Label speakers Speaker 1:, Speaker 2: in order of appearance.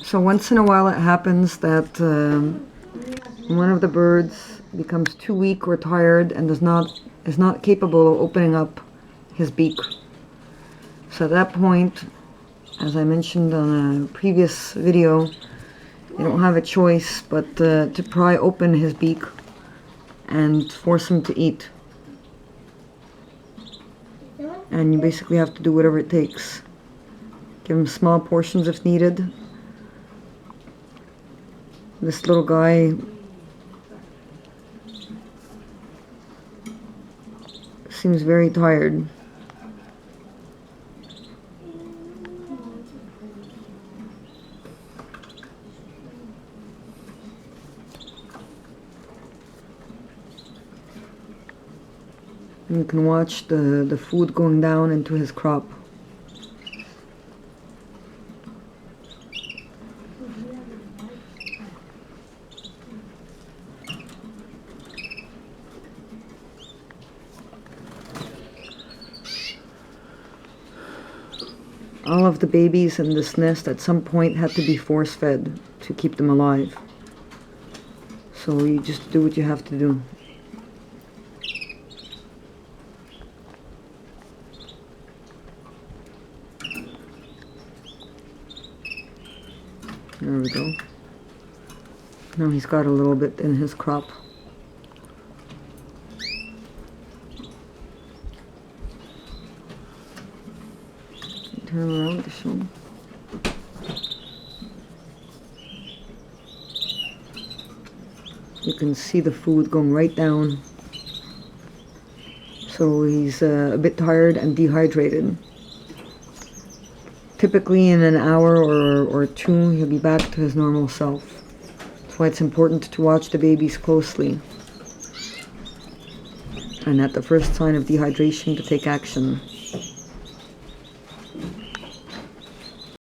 Speaker 1: So once in a while it happens that one of the birds becomes too weak or tired and is not capable of opening up his beak. So at that point, as I mentioned on a previous video, you don't have a choice but to pry open his beak and force him to eat. And you basically have to do whatever it takes. Give him small portions if needed. This little guy seems very tired. And you can watch the food going down into his crop. All of the babies in this nest at some point had to be force-fed to keep them alive. So you just do what you have to do. There we go. Now he's got a little bit in his crop. Turn around to show him. You can see the food going right down. So he's a bit tired and dehydrated. Typically in an hour or two, he'll be back to his normal self. That's why it's important to watch the babies closely. And at the first sign of dehydration, to take action.